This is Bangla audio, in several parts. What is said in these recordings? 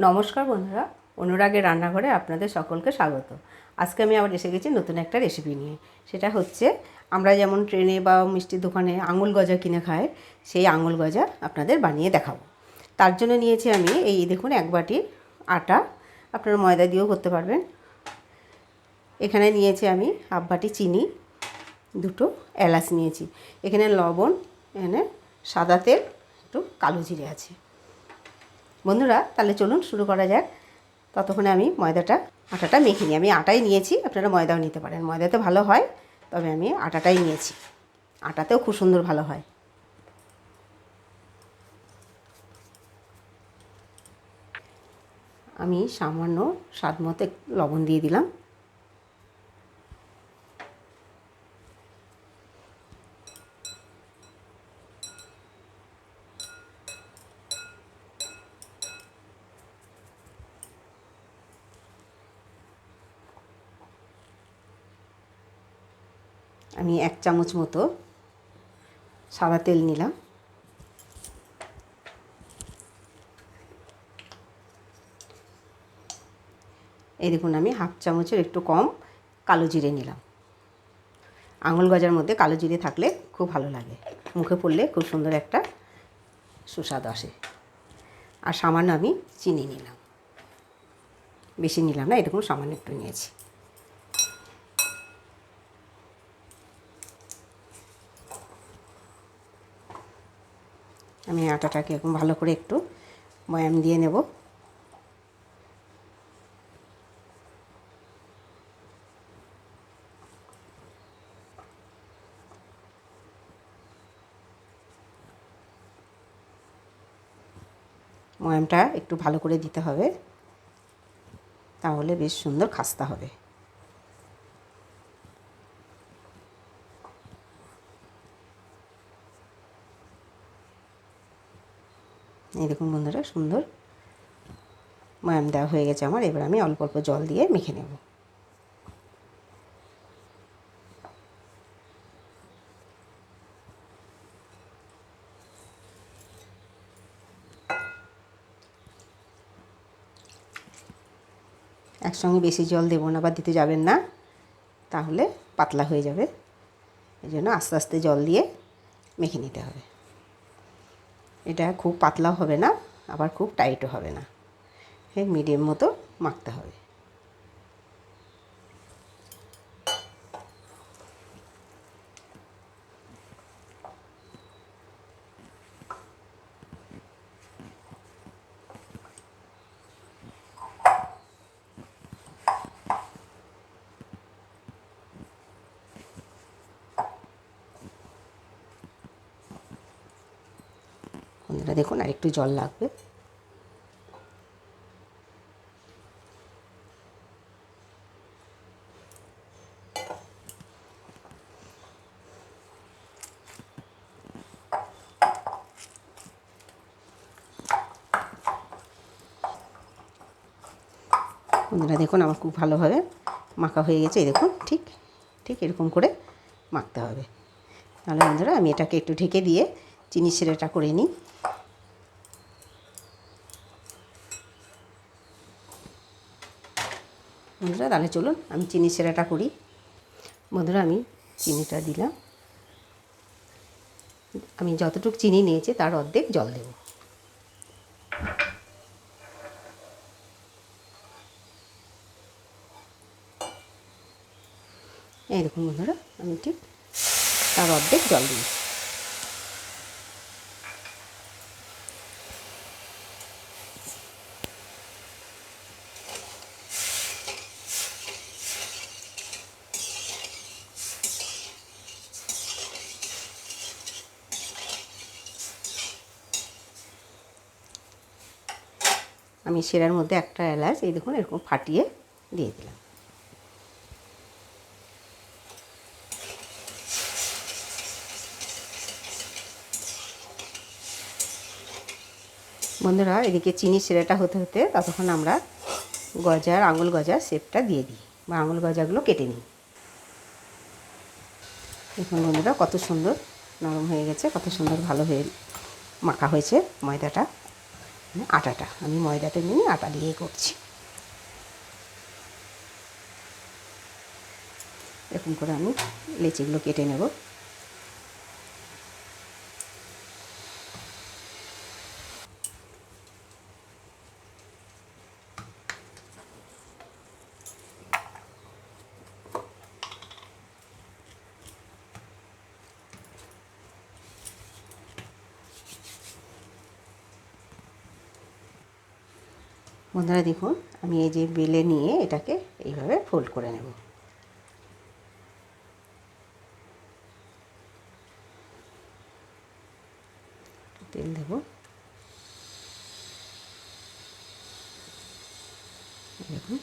নমস্কার বন্ধুরা, অনুরাগের রান্নাঘরে আপনাদের সকলকে স্বাগত। আজকে আমি আবার এসে গেছি নতুন একটা রেসিপি নিয়ে। সেটা হচ্ছে আমরা যেমন ট্রেনে বা মিষ্টির দোকানে আঙুল গজা কিনে খাই, সেই আঙুল গজা আপনাদের বানিয়ে দেখাবো। তার জন্য নিয়েছি আমি এই দেখুন 1 বাটি আটা, আপনারা ময়দা দিয়েও করতে পারবেন। এখানে নিয়েছি আমি হাফ বাটি চিনি, 2টো এলাচ নিয়েছি, এখানে লবণ, এখানে সাদা তেল, একটু কালো জিরে আছে। বন্ধুরা তাহলে চলুন শুরু করা যাক। ততক্ষণে আমি আটাটা মেখে নিই। আমি আটাই নিয়েছি, আপনারা ময়দাও নিতে পারেন, ময়দাতে ভালো হয়, তবে আমি আটাটাই নিয়েছি, আটাতেও খুব সুন্দর ভালো হয়। আমি সামান্য স্বাদ মতো লবণ দিয়ে দিলাম। আমি 1 চামচ মতো সাদা তেল নিলাম। এই দেখুন আমি হাফ চামচের একটু কম কালো জিরে নিলাম। আঙুল গজার মধ্যে কালো জিরে থাকলে খুব ভালো লাগে, মুখে পড়লে খুব সুন্দর একটা সুস্বাদ আসে। আর সামান্য আমি চিনি নিলাম, বেশি নিলাম না, এরকম সামান্য একটু নিয়েছি। আমি আটাটাকে এরকম ভালো করে একটু ময়াম দিয়ে নেব। ময়ামটা একটু ভালো করে দিতে হবে, তাহলে বেশ সুন্দর খাস্তা হবে। এই দেখুন বন্ধুরা, সুন্দর ময়াম দেওয়া হয়ে গেছে আমার। এবার আমি অল্প অল্প জল দিয়ে মেখে নেব। একসঙ্গে বেশি জল দেবো না বা দিতে যাবেন না, তাহলে পাতলা হয়ে যাবে। এই জন্য আস্তে আস্তে জল দিয়ে মেখে নিতে হবে। এটা খুব পাতলাও হবে না, আবার খুব টাইটও হবে না, এই মিডিয়াম মতো মাখতে হবে। বন্ধুরা দেখুন, আর একটু জল লাগবে। বন্ধুরা দেখুন, আমার খুব ভালোভাবে মাখা হয়ে গেছে। এই দেখুন, ঠিক ঠিক এরকম করে মাখতে হবে। তাহলে বন্ধুরা আমি এটাকে একটু ঢেকে দিয়ে চিনি শিরাটা করে নিই। বন্ধুরা তাহলে চলুন আমি চিনি শিরাটা করি। বন্ধুরা আমি চিনিটা দিলাম। আমি যতটুকু চিনি নিয়েছি তার অর্ধেক জল দেব। এই দেখুন বন্ধুরা, আমি ঠিক তার অর্ধেক জল দিই। আমি শিরার মধ্যে একটা এলাচ এই দেখুন এরকম ফাটিয়ে দিয়ে দিলাম। বন্ধুরা এদিকে চিনি শিরাটা হতে হতে ততক্ষণ আমরা আঙুল গজার শেপটা দিয়ে দিই, বা আঙুল গজাগুলো কেটে নিই। দেখুন বন্ধুরা কত সুন্দর নরম হয়ে গেছে, কত সুন্দর ভালো হয়ে মাখা হয়েছে ময়দাটা। আটাটা আমি ময়দাতে নিয়ে আটা দিয়েই করছি। এরকম করে আমি লেচিগুলো কেটে নেব। বন্ধুরা দেখুন, আমি এই যে বেলে নিয়ে এটাকে এইভাবে ফোল্ড করে নেব। তেল দেব। দেখুন,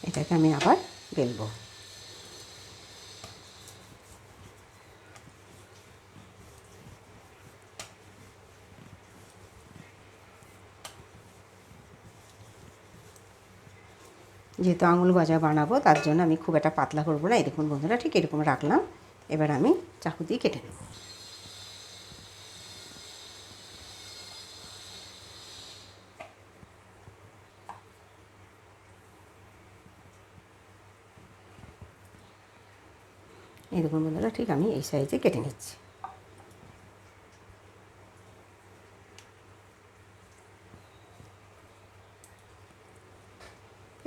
এটাকে আমি আবার বেলবো। যেহেতু আঙুল গজা বানাবো তার জন্য আমি খুব একটা পাতলা করবো না। এই দেখুন বন্ধুরা, ঠিক এরকম রাখলাম। এবার আমি চাকু দিয়ে কেটে নেব। এই দেখুন বন্ধুরা, ঠিক আমি এই সাইজে কেটে নিচ্ছি।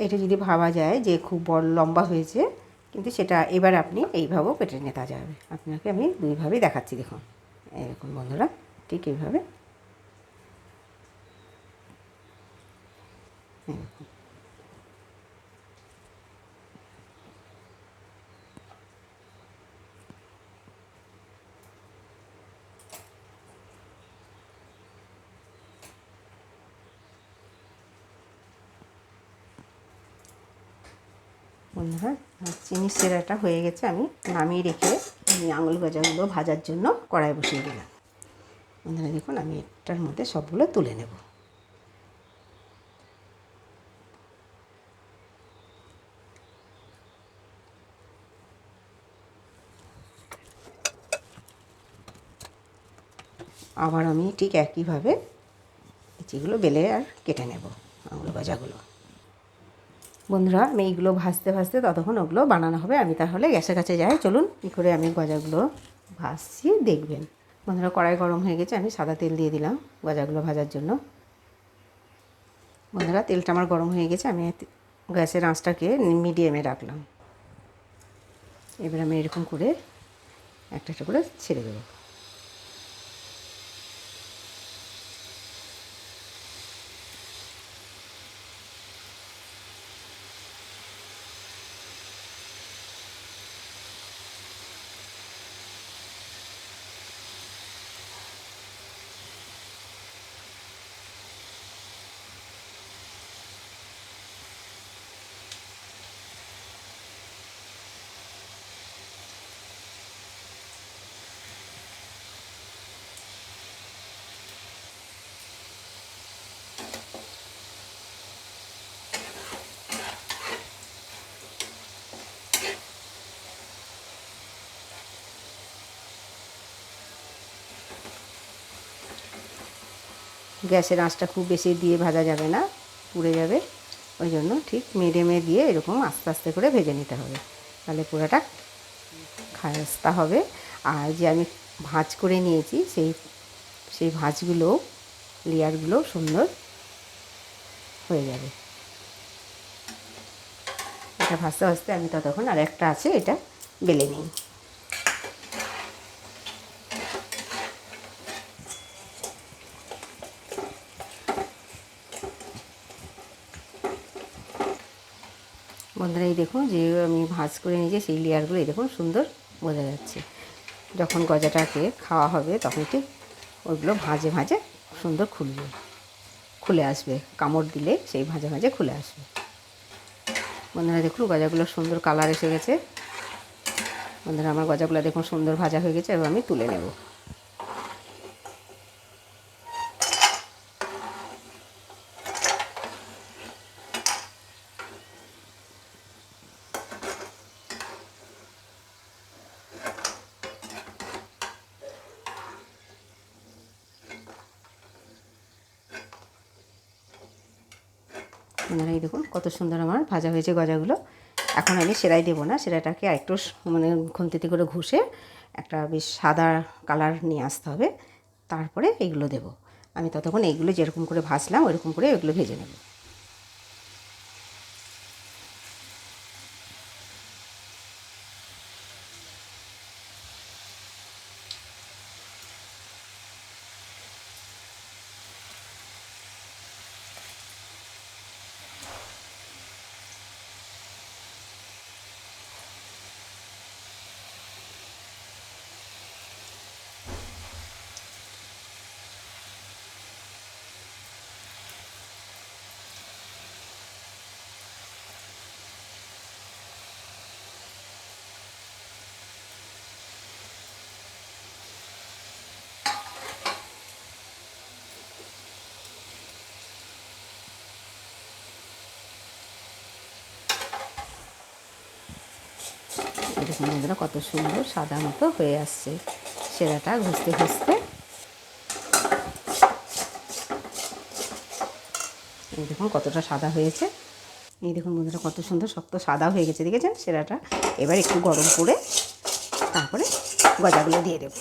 এটা যদি ভাবা যায় যে খুব বড় লম্বা হয়েছে, কিন্তু সেটা এবার আপনি এইভাবেও কেটে নেওয়া যাবে। আপনাকে আমি দুইভাবেই দেখাচ্ছি। দেখুন এরকম বন্ধুরা, ঠিক এইভাবে এরকম। বন্ধুরা, চিনির সিরাটা হয়ে গেছে। আমি নামিয়ে রেখে আমি আঙুল গজাগুলো ভাজার জন্য কড়াই বসিয়ে দিলাম। বন্ধুরা দেখুন, আমি এটার মধ্যে সবগুলো তুলে নেব। আবার আমি ঠিক একইভাবে যেগুলো বেলে আর কেটে নেব আঙুল গজাগুলো। বন্ধুরা, আমি এইগুলো ভাজতে ভাজতে ততক্ষণ ওগুলো বানানো হবে। আমি তাহলে গ্যাসের কাছে যাই। চলুন কী করে আমি গজাগুলো ভাজছি দেখবেন। বন্ধুরা, কড়াই গরম হয়ে গেছে। আমি সাদা তেল দিয়ে দিলাম গজাগুলো ভাজার জন্য। বন্ধুরা, তেলটা আমার গরম হয়ে গেছে। আমি গ্যাসের আঁচটাকে মিডিয়ামে রাখলাম। এবার আমি এরকম করে একটা একটা করে ছেড়ে দেবো। গ্যাসের আঁচটা খুব বেশি দিয়ে ভাজা যাবে না, পুড়ে যাবে। ওই জন্য ঠিক মিডিয়ামে দিয়ে এরকম আস্তে আস্তে করে ভেজে নিতে হবে, তাহলে পুরোটা খাস্তা হবে। আর যে আমি ভাঁজ করে নিয়েছি সেই ভাঁজগুলো লেয়ারগুলো সুন্দর হয়ে যাবে। এটা ভাজতে ভাজতে আমি ততক্ষণ আর একটা আছে, এটা বেলে নিই। বন্ধুরা, এই দেখুন যে আমি ভাঁজ করে নিয়েছি সেই লেয়ারগুলো এই দেখুন সুন্দর বোঝা যাচ্ছে। যখন গজাটাকে খাওয়া হবে তখন ঠিক ওইগুলো ভাঁজে ভাঁজে সুন্দর খুলে আসবে। কামড় দিলে সেই ভাঁজে ভাঁজে খুলে আসবে। বন্ধুরা দেখুন, গজাগুলো সুন্দর কালার এসে গেছে। বন্ধুরা, আমার গজাগুলো দেখুন সুন্দর ভাজা হয়ে গেছে। এবার আমি তুলে নেব। বন্ধুরা এই দেখুন কত সুন্দর আমার ভাজা হয়েছে গজাগুলো। এখন আমি সেরাই দেবো না, সেরাটাকে একটু মানে খুন্তিতে করে ঘষে একটা বেশ সাদা কালার নিয়ে আসতে হবে, তারপরে এইগুলো দেবো। আমি ততক্ষণ এইগুলো যেরকম করে ভাজলাম ওইরকম করে এগুলো ভেজে নেব। দেখুন বন্ধুরা কত সুন্দর সাদা মতো হয়ে আসছে সেরাটা ঘষতে ঘষতে। এই দেখুন কতটা সাদা হয়েছে। এই দেখুন বন্ধুরা কত সুন্দর শক্ত সাদা হয়ে গেছে, দেখেছেন সেরাটা। এবার একটু গরম করে তারপরে গজাগুলো দিয়ে দেব।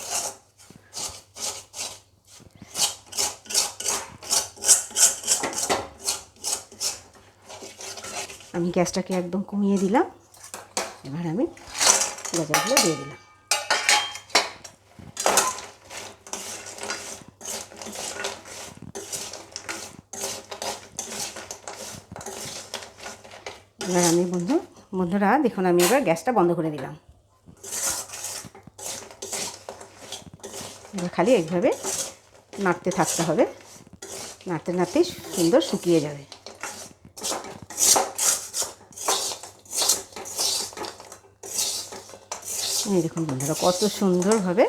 আমি গ্যাসটাকে একদম কমিয়ে দিলাম। এবার আমি গজাগুলো দিয়ে দিলাম। এবার আমি বন্ধুরা দেখুন আমি এবার গ্যাসটা বন্ধ করে দিলাম। এবার খালি এইভাবে নাড়তে থাকতে হবে, নাড়তে নাড়তেই সুন্দর শুকিয়ে যাবে। এই দেখুন বন্ধুরা কত সুন্দরভাবে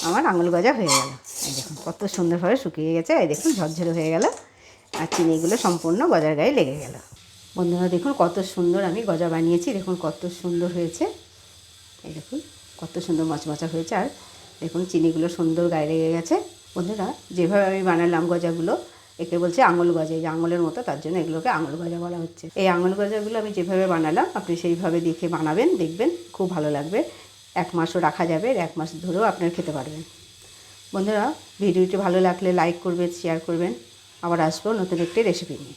আমার আঙুল গজা হয়ে গেল। এই দেখুন কত সুন্দরভাবে শুকিয়ে গেছে। এই দেখুন ঝরঝরে হয়ে গেল আর চিনিগুলো সম্পূর্ণ গজার গায়ে লেগে গেল। বন্ধুরা দেখুন কত সুন্দর আমি গজা বানিয়েছি, দেখুন কত সুন্দর হয়েছে। এই দেখুন কত সুন্দর মচমচা হয়েছে, আর দেখুন চিনিগুলো সুন্দর গায়ে লেগে গেছে। বন্ধুরা যেভাবে আমি বানালাম গজাগুলো, একে বলছে আঙুল গজা, এই যে আঙুলের মতো, তার জন্য এগুলোকে আঙুল গজা বলা হচ্ছে। এই আঙুল গজাগুলো আমি যেভাবে বানালাম আপনি সেইভাবে দেখে বানাবেন, দেখবেন খুব ভালো লাগবে। 1 মাসও রাখা যাবে, 1 মাস ধরেও আপনারা খেতে পারবেন। বন্ধুরা ভিডিওটি ভালো লাগলে লাইক করবেন, শেয়ার করবেন। আবার আসবো নতুন একটি রেসিপি নিয়ে।